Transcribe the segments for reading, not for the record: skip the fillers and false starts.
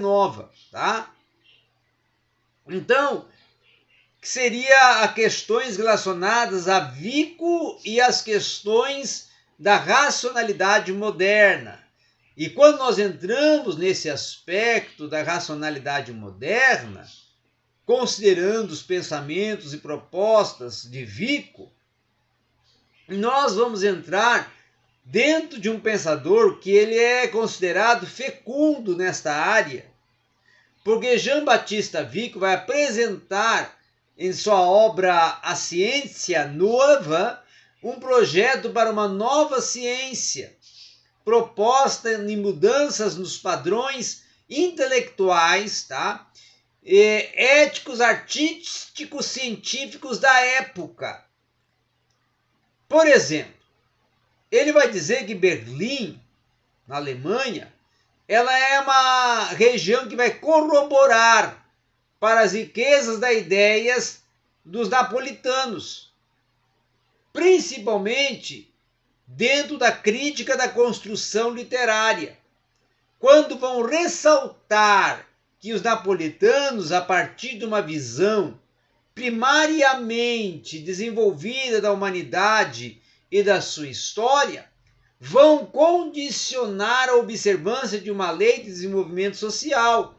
nova, tá? Então, que seria as questões relacionadas a Vico e as questões da racionalidade moderna. E quando nós entramos nesse aspecto da racionalidade moderna, considerando os pensamentos e propostas de Vico, nós vamos entrar dentro de um pensador que ele é considerado fecundo nesta área, porque Jean-Baptiste Vico vai apresentar em sua obra A Ciência Nova um projeto para uma nova ciência, proposta em mudanças nos padrões intelectuais, tá? Éticos, artísticos, científicos da época. Por exemplo, ele vai dizer que Berlim, na Alemanha, ela é uma região que vai corroborar para as riquezas das ideias dos napolitanos, principalmente dentro da crítica da construção literária, quando vão ressaltar que os napolitanos, a partir de uma visão primariamente desenvolvida da humanidade e da sua história, vão condicionar a observância de uma lei de desenvolvimento social,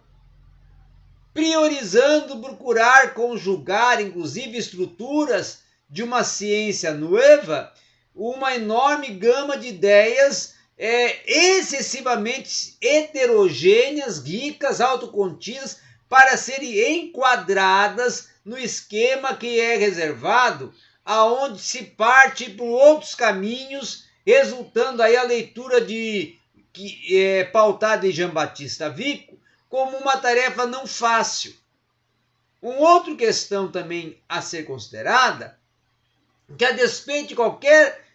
priorizando procurar conjugar, inclusive, estruturas de uma ciência nova, uma enorme gama de ideias excessivamente heterogêneas, ricas, autocontidas, para serem enquadradas no esquema que é reservado, aonde se parte por outros caminhos, resultando aí a leitura pautada em Jean-Baptiste Vico como uma tarefa não fácil. Uma outra questão também a ser considerada, que a despeito de qualquer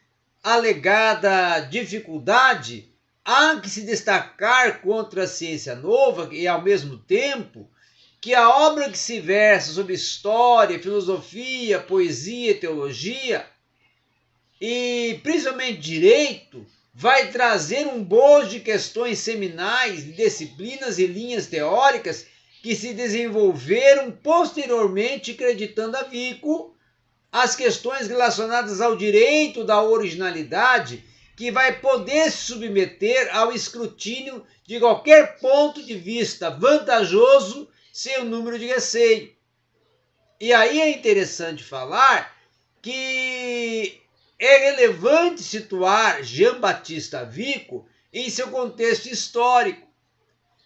alegada dificuldade, há que se destacar contra a ciência nova e, ao mesmo tempo, que a obra que se versa sobre história, filosofia, poesia e teologia, e principalmente direito, vai trazer um bojo de questões seminais, de disciplinas e linhas teóricas que se desenvolveram posteriormente, acreditando a Vico, as questões relacionadas ao direito da originalidade, que vai poder se submeter ao escrutínio de qualquer ponto de vista vantajoso sem o número de receio. E aí é interessante falar que é relevante situar Jean-Baptiste Vico em seu contexto histórico,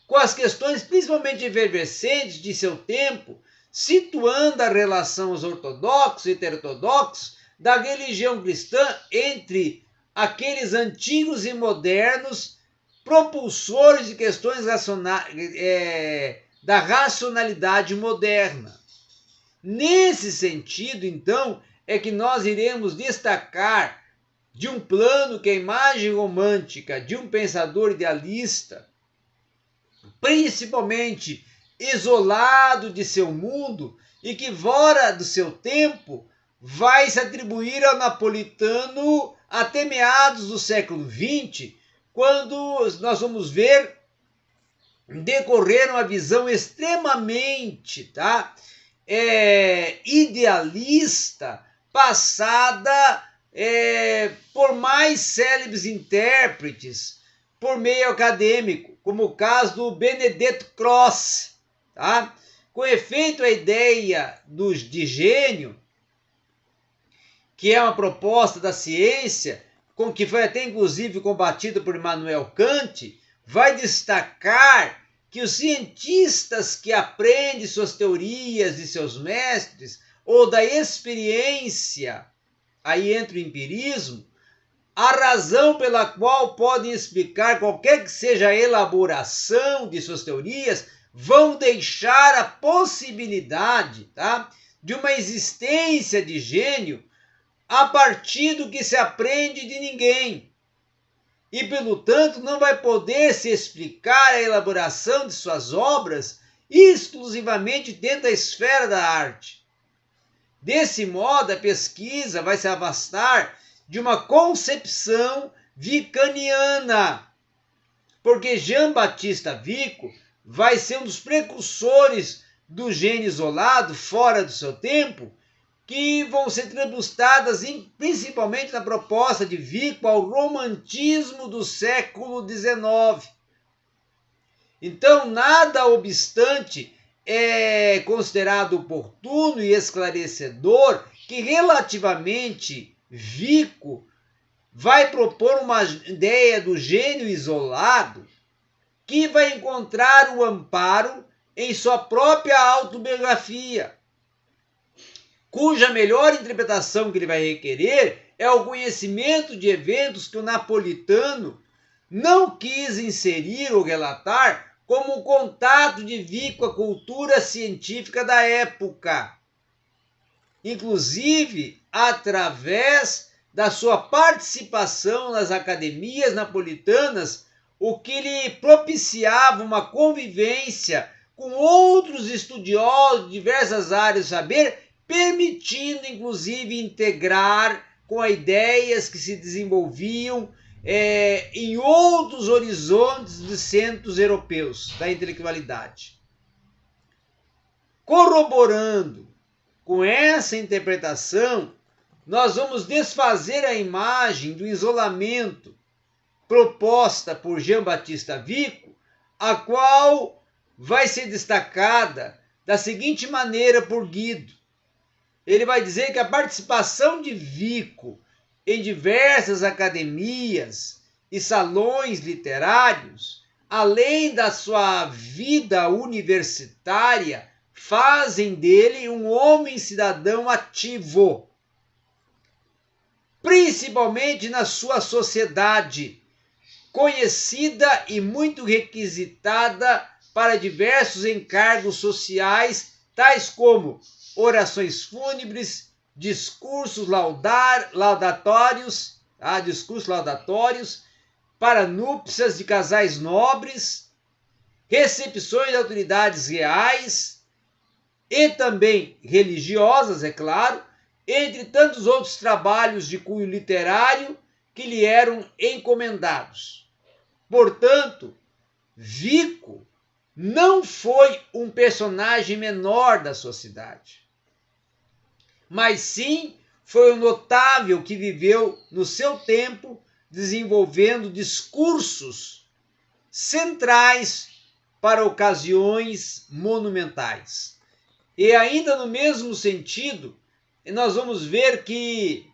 com as questões principalmente efervescentes de seu tempo, situando a relação aos ortodoxos e heterodoxos da religião cristã entre aqueles antigos e modernos propulsores de questões da racionalidade moderna. Nesse sentido, então, é que nós iremos destacar de um plano que é a imagem romântica de um pensador idealista, principalmente isolado de seu mundo e que, fora do seu tempo, vai se atribuir ao napolitano até meados do século XX, quando nós vamos ver decorrer uma visão extremamente idealista, passada por mais célebres intérpretes por meio acadêmico, como o caso do Benedetto Croce. Tá? Com efeito, a ideia de gênio, que é uma proposta da ciência, que foi até inclusive combatida por Immanuel Kant, vai destacar que os cientistas que aprendem suas teorias de seus mestres, ou da experiência, aí entra o empirismo, a razão pela qual podem explicar qualquer que seja a elaboração de suas teorias, vão deixar a possibilidade de uma existência de gênio a partir do que se aprende de ninguém. E, pelo tanto, não vai poder se explicar a elaboração de suas obras exclusivamente dentro da esfera da arte. Desse modo, a pesquisa vai se afastar de uma concepção vicaniana, porque Jean-Baptiste Vico vai ser um dos precursores do gênio isolado, fora do seu tempo, que vão ser trebustadas principalmente na proposta de Vico ao romantismo do século XIX. Então, nada obstante, é considerado oportuno e esclarecedor que, relativamente, Vico vai propor uma ideia do gênio isolado que vai encontrar o amparo em sua própria autobiografia, cuja melhor interpretação que ele vai requerer é o conhecimento de eventos que o napolitano não quis inserir ou relatar como o contato de Vico com a cultura científica da época, inclusive através da sua participação nas academias napolitanas, o que lhe propiciava uma convivência com outros estudiosos de diversas áreas do saber, permitindo inclusive integrar com ideias que se desenvolviam em outros horizontes de centros europeus da intelectualidade. Corroborando com essa interpretação, nós vamos desfazer a imagem do isolamento proposta por Giambattista Vico, a qual vai ser destacada da seguinte maneira por Guido. Ele vai dizer que a participação de Vico em diversas academias e salões literários, além da sua vida universitária, fazem dele um homem cidadão ativo, principalmente na sua sociedade, conhecida e muito requisitada para diversos encargos sociais, tais como orações fúnebres, discursos laudatórios, para núpcias de casais nobres, recepções de autoridades reais e também religiosas, é claro, entre tantos outros trabalhos de cunho literário que lhe eram encomendados. Portanto, Vico não foi um personagem menor da sociedade, mas sim foi um notável que viveu no seu tempo desenvolvendo discursos centrais para ocasiões monumentais. E ainda no mesmo sentido, nós vamos ver que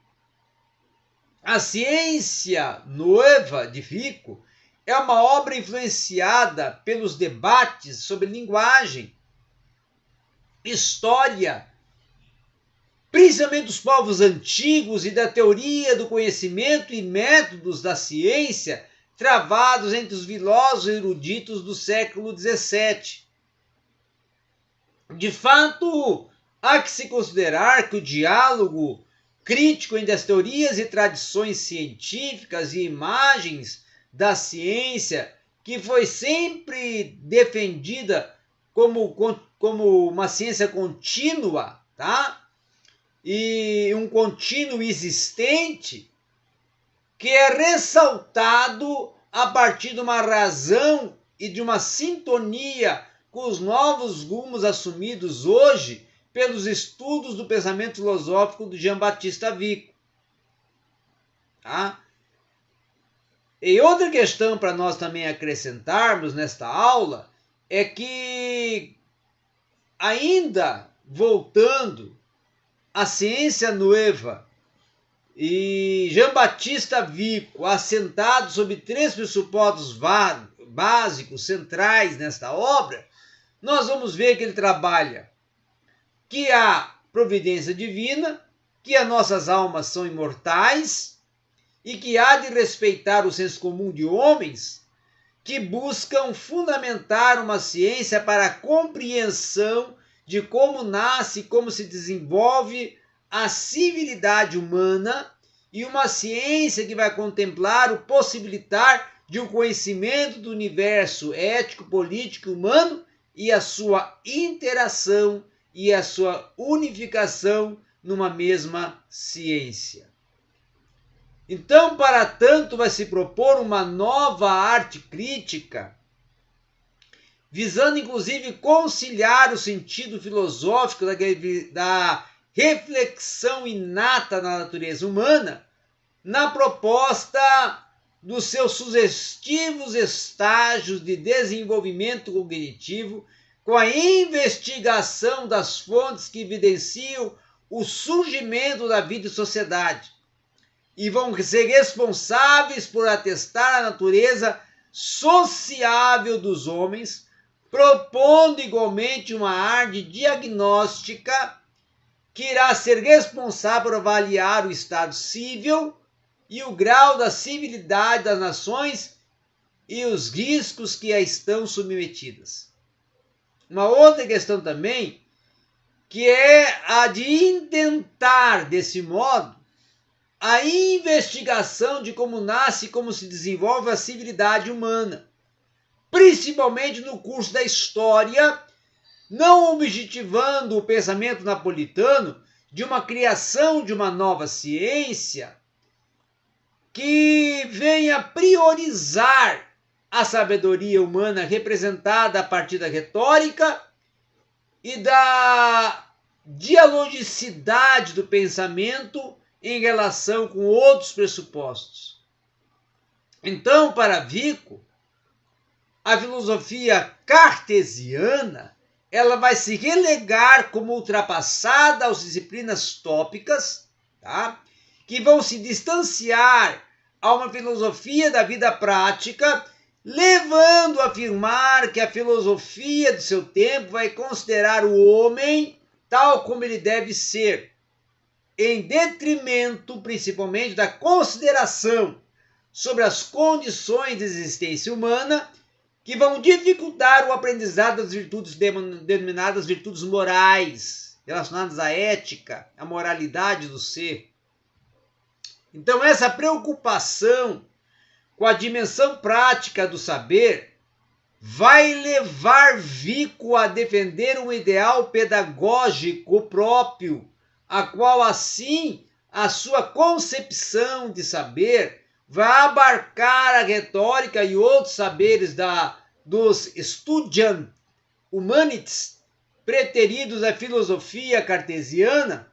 a Ciência Nueva de Vico é uma obra influenciada pelos debates sobre linguagem, história, principalmente dos povos antigos e da teoria do conhecimento e métodos da ciência travados entre os filósofos eruditos do século XVII. De fato, há que se considerar que o diálogo crítico entre as teorias e tradições científicas e imagens da ciência, que foi sempre defendida como uma ciência contínua, tá? E um contínuo existente, que é ressaltado a partir de uma razão e de uma sintonia com os novos rumos assumidos hoje pelos estudos do pensamento filosófico do Giambattista Vico. Tá? E outra questão para nós também acrescentarmos nesta aula é que, ainda voltando à Ciência Nueva e Giambattista Vico, assentado sobre três pressupostos básicos, centrais nesta obra, nós vamos ver que ele trabalha que há providência divina, que as nossas almas são imortais e que há de respeitar o senso comum de homens que buscam fundamentar uma ciência para a compreensão de como nasce e como se desenvolve a civilidade humana, e uma ciência que vai contemplar o possibilitar de um conhecimento do universo ético, político e humano e a sua interação e a sua unificação numa mesma ciência. Então, para tanto, vai se propor uma nova arte crítica, visando inclusive conciliar o sentido filosófico da reflexão inata na natureza humana na proposta dos seus sugestivos estágios de desenvolvimento cognitivo, com a investigação das fontes que evidenciam o surgimento da vida e sociedade, e vão ser responsáveis por atestar a natureza sociável dos homens, propondo igualmente uma arte diagnóstica que irá ser responsável por avaliar o estado civil e o grau da civilidade das nações e os riscos que a estão submetidas. Uma outra questão também, que é a de intentar, desse modo, a investigação de como nasce e como se desenvolve a civilidade humana, principalmente no curso da história, não objetivando o pensamento napolitano de uma criação de uma nova ciência que venha priorizar a sabedoria humana representada a partir da retórica e da dialogicidade do pensamento em relação com outros pressupostos. Então, para Vico, a filosofia cartesiana ela vai se relegar como ultrapassada às disciplinas tópicas, tá? Que vão se distanciar a uma filosofia da vida prática, levando a afirmar que a filosofia do seu tempo vai considerar o homem tal como ele deve ser, em detrimento principalmente da consideração sobre as condições de existência humana que vão dificultar o aprendizado das virtudes denominadas virtudes morais, relacionadas à ética, à moralidade do ser. Então, essa preocupação com a dimensão prática do saber vai levar Vico a defender um ideal pedagógico próprio, a qual, assim, a sua concepção de saber vai abarcar a retórica e outros saberes dos Studium Humanitis, preteridos à filosofia cartesiana,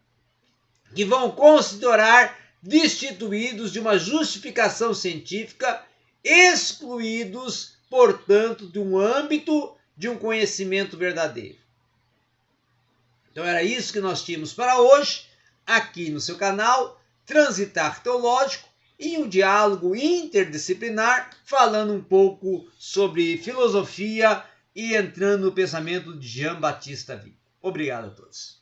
que vão considerar destituídos de uma justificação científica, excluídos, portanto, de um âmbito de um conhecimento verdadeiro. Então era isso que nós tínhamos para hoje, aqui no seu canal Transitar Teológico, em um diálogo interdisciplinar, falando um pouco sobre filosofia e entrando no pensamento de Jean Baptiste Vico. Obrigado a todos.